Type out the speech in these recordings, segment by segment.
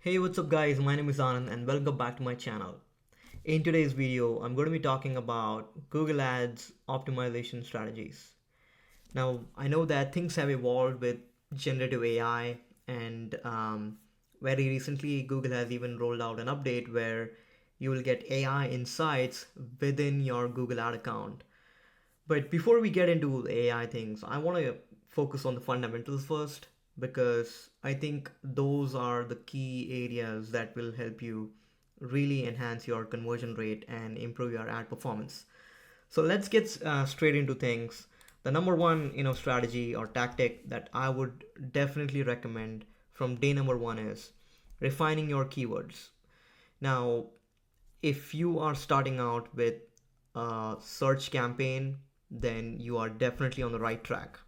Hey, what's up guys? My name is Anand and welcome back to my channel. In today's video, I'm going to be talking about Google Ads optimization strategies. Now, I know that things have evolved with generative AI and very recently Google has even rolled out an update where you will get AI insights within your Google Ad account. But before we get into the AI things, I want to focus on the fundamentals first because I think those are the key areas that will help you really enhance your conversion rate and improve your ad performance. So let's get straight into things. The number one, strategy or tactic that I would definitely recommend from day number one is refining your keywords. Now, if you are starting out with a search campaign, then you are definitely on the right track.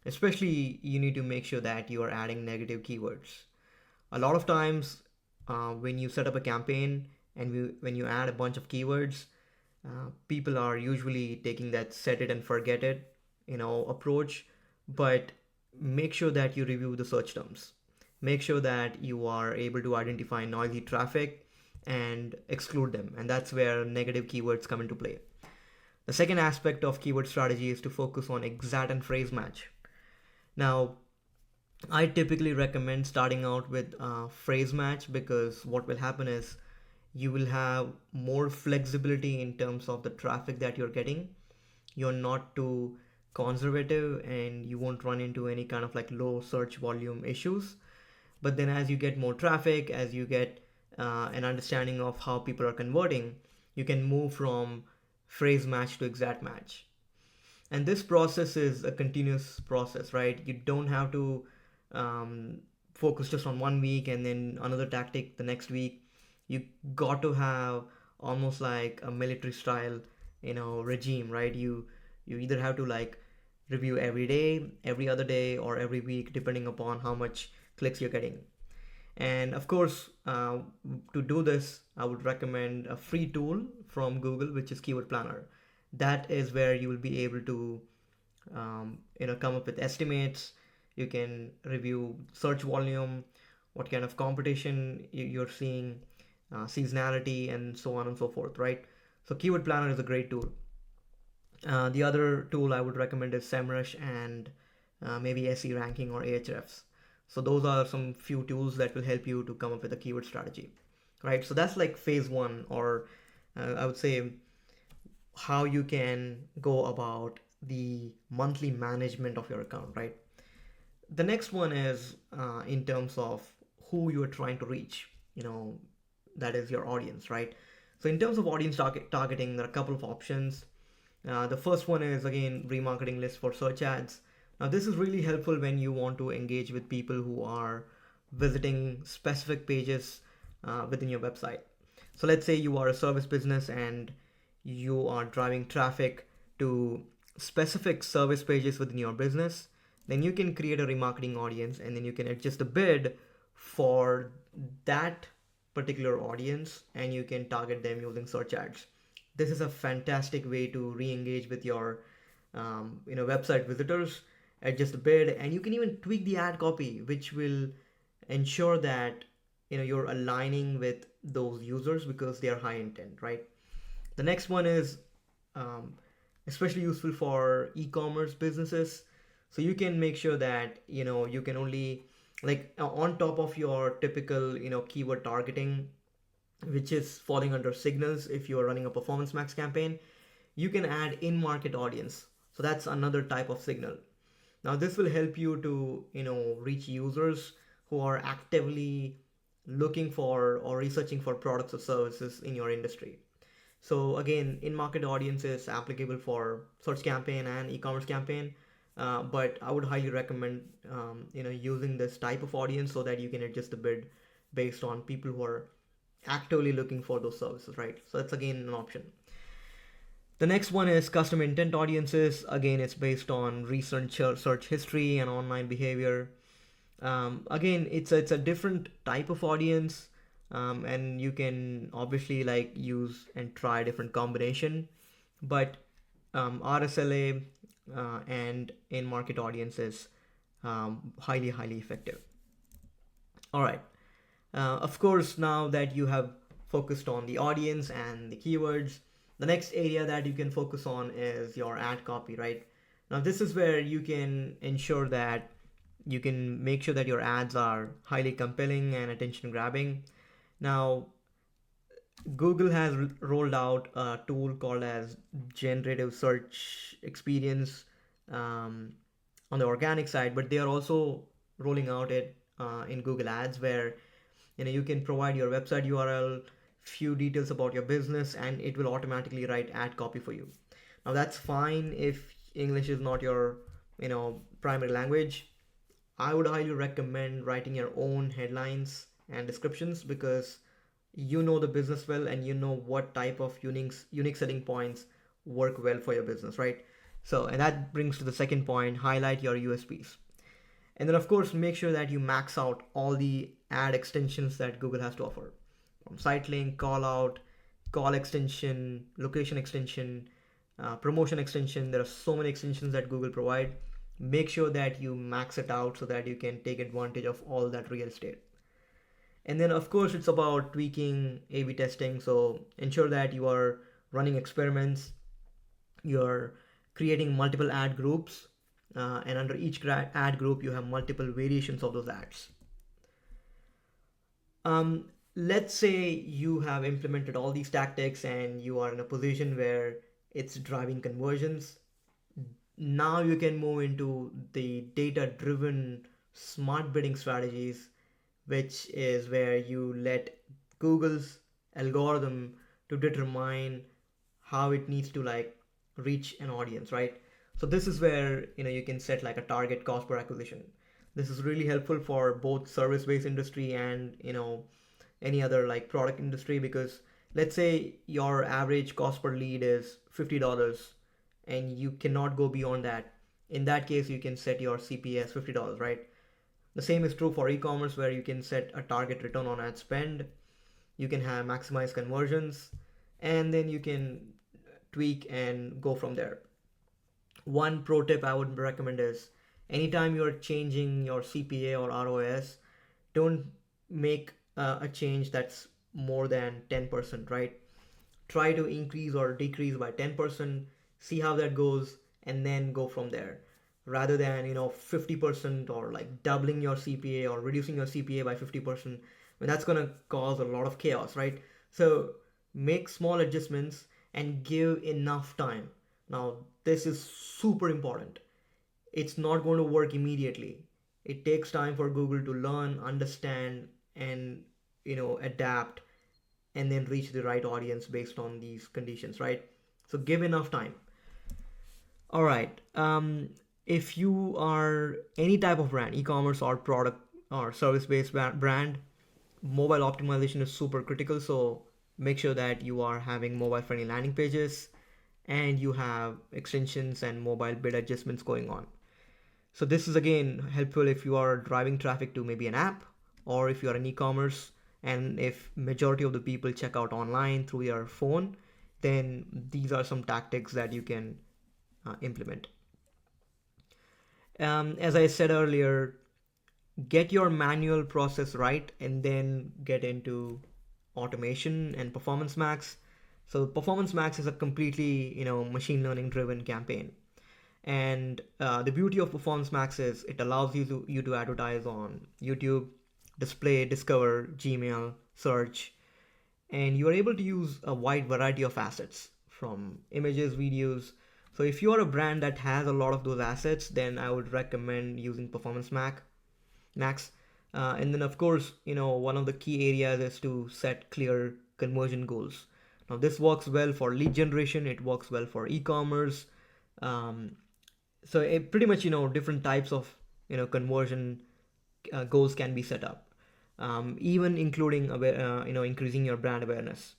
Especially, you need to make sure that you are adding negative keywords. A lot of times, when you set up a campaign and when you add a bunch of keywords, people are usually taking that set it and forget it, approach. But make sure that you review the search terms. Make sure that you are able to identify noisy traffic and exclude them. And that's where negative keywords come into play. The second aspect of keyword strategy is to focus on exact and phrase match. Now, I typically recommend starting out with phrase match because what will happen is you will have more flexibility in terms of the traffic that you're getting. You're not too conservative and you won't run into any kind of like low search volume issues. But then as you get more traffic, as you get an understanding of how people are converting, you can move from phrase match to exact match. And this process is a continuous process, right? You don't have to um, focus just on 1 week and then another tactic the next week. You got to have almost like a military style, regime, right? You either have to like review every day, every other day, or every week, depending upon how much clicks you're getting. And of course, to do this, I would recommend a free tool from Google, which is Keyword Planner. That is where you will be able to, come up with estimates. You can review search volume, what kind of competition you're seeing, seasonality, and so on and so forth, right? So Keyword Planner is a great tool. The other tool I would recommend is SEMrush and maybe SE ranking or Ahrefs. So those are some few tools that will help you to come up with a keyword strategy, right? So that's like phase one, or I would say how you can go about the monthly management of your account, right? The next one is in terms of who you are trying to reach, that is your audience, right? So in terms of audience targeting, there are a couple of options. The first one is again remarketing list for search ads. Now this is really helpful when you want to engage with people who are visiting specific pages within your website. So let's say you are a service business and you are driving traffic to specific service pages within your business, then you can create a remarketing audience and then you can adjust the bid for that particular audience and you can target them using search ads. This is a fantastic way to re-engage with your website visitors, adjust the bid, and you can even tweak the ad copy, which will ensure that you're aligning with those users because they are high intent, right? The next one is um, especially useful for e-commerce businesses. So you can make sure that you can only like on top of your typical keyword targeting, which is falling under signals if you are running a performance max campaign, you can add in-market audience. So that's another type of signal. Now this will help you to reach users who are actively looking for or researching for products or services in your industry. So again, in-market audience is applicable for search campaign and e-commerce campaign, but I would highly recommend using this type of audience so that you can adjust the bid based on people who are actively looking for those services, right? So that's again an option. The next one is custom intent audiences. Again, it's based on recent search history and online behavior. Again, it's a different type of audience, and you can obviously like use and try different combination, but RSLA and in-market audiences highly effective. All right. Of course, now that you have focused on the audience and the keywords, the next area that you can focus on is your ad copy, right? Now, this is where you can ensure that you can make sure that your ads are highly compelling and attention grabbing. Now, Google has rolled out a tool called as generative search experience um, on the organic side, but they are also rolling out it in Google Ads, where you can provide your website URL, few details about your business, and it will automatically write ad copy for you. Now that's fine if English is not your primary language. I would highly recommend writing your own headlines and descriptions, because you know the business well and you know what type of unique selling points work well for your business, right? So, and that brings to the second point: highlight your USPs. And then, of course, make sure that you max out all the ad extensions that Google has to offer, from site link, call out, call extension, location extension, promotion extension. There are so many extensions that Google provide. Make sure that you max it out so that you can take advantage of all that real estate. And then, of course, it's about tweaking A/B testing. So ensure that you are running experiments, you're creating multiple ad groups, and under each ad group, you have multiple variations of those ads. Let's say you have implemented all these tactics and you are in a position where it's driving conversions. Now you can move into the data driven smart bidding strategies, which is where you let Google's algorithm to determine how it needs to like reach an audience, right? So this is where you can set like a target cost per acquisition. This is really helpful for both service-based industry and any other like product industry, because let's say your average cost per lead is $50 and you cannot go beyond that. In that case, you can set your CPA as $50, right? The same is true for e-commerce, where you can set a target return on ad spend. You can have maximized conversions, and then you can tweak and go from there. One pro tip I would recommend is, anytime you're changing your CPA or ROAS, don't make a change that's more than 10%, right? Try to increase or decrease by 10%, see how that goes, and then go from there, rather than 50% or like doubling your CPA or reducing your CPA by 50%. That's going to cause a lot of chaos, right? So make small adjustments and give enough time. Now this is super important. It's not going to work immediately. It takes time for Google to learn, understand, and adapt, and then reach the right audience based on these conditions, right? So give enough time. All right. If you are any type of brand, e-commerce or product or service-based brand, mobile optimization is super critical. So make sure that you are having mobile-friendly landing pages and you have extensions and mobile bid adjustments going on. So this is again helpful if you are driving traffic to maybe an app, or if you are an e-commerce and if majority of the people check out online through your phone, then these are some tactics that you can implement. As I said earlier, get your manual process right and then get into automation and Performance Max. So Performance Max is a completely machine learning driven campaign. And the beauty of Performance Max is it allows you to advertise on YouTube, display, discover, Gmail, search, and you are able to use a wide variety of assets from images, videos. So if you are a brand that has a lot of those assets, then I would recommend using Performance Max. And then of course, one of the key areas is to set clear conversion goals. Now this works well for lead generation. It works well for e-commerce. So it pretty much, different types of, conversion goals can be set up, even including, increasing your brand awareness.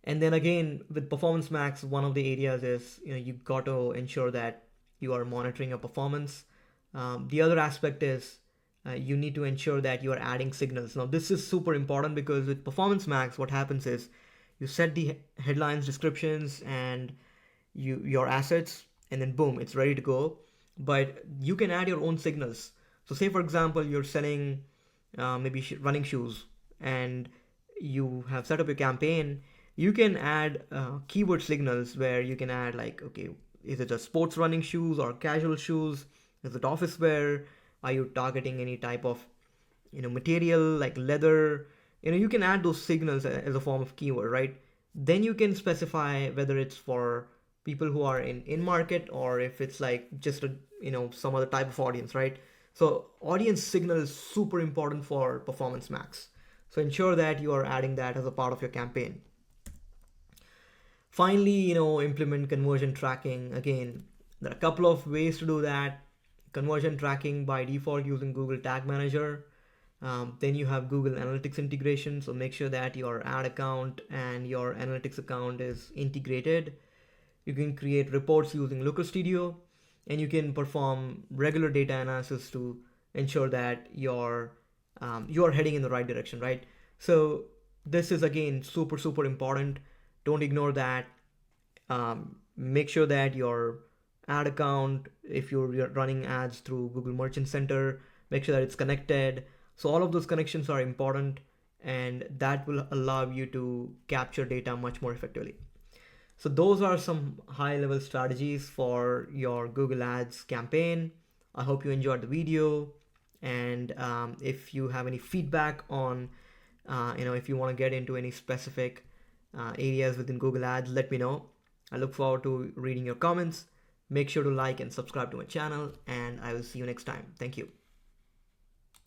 And then again, with Performance Max, one of the areas is, you got to ensure that you are monitoring your performance. The other aspect is you need to ensure that you are adding signals. Now, this is super important because with Performance Max, what happens is you set the headlines, descriptions, and your assets, and then boom, it's ready to go. But you can add your own signals. So say, for example, you're selling maybe running shoes, and you have set up your campaign, you can add keyword signals where you can add like, okay, is it a sports running shoes or casual shoes? Is it office wear? Are you targeting any type of material like leather? You can add those signals as a form of keyword, right? Then you can specify whether it's for people who are in market, or if it's like just a some other type of audience, right? So audience signal is super important for performance max, so ensure that you are adding that as a part of your campaign. Finally, implement conversion tracking. Again, there are a couple of ways to do that. Conversion tracking by default using Google Tag Manager. Then you have Google Analytics integration, so make sure that your ad account and your analytics account is integrated. You can create reports using Looker Studio, and you can perform regular data analysis to ensure that you're heading in the right direction, right? So this is again super important. Don't ignore that. Make sure that your ad account, if you're running ads through Google Merchant Center, make sure that it's connected. So all of those connections are important, and that will allow you to capture data much more effectively. So those are some high level strategies for your Google Ads campaign. I hope you enjoyed the video, and if you have any feedback on if you want to get into any specific areas within Google Ads, let me know. I look forward to reading your comments. Make sure to like and subscribe to my channel, and I will see you next time. Thank you.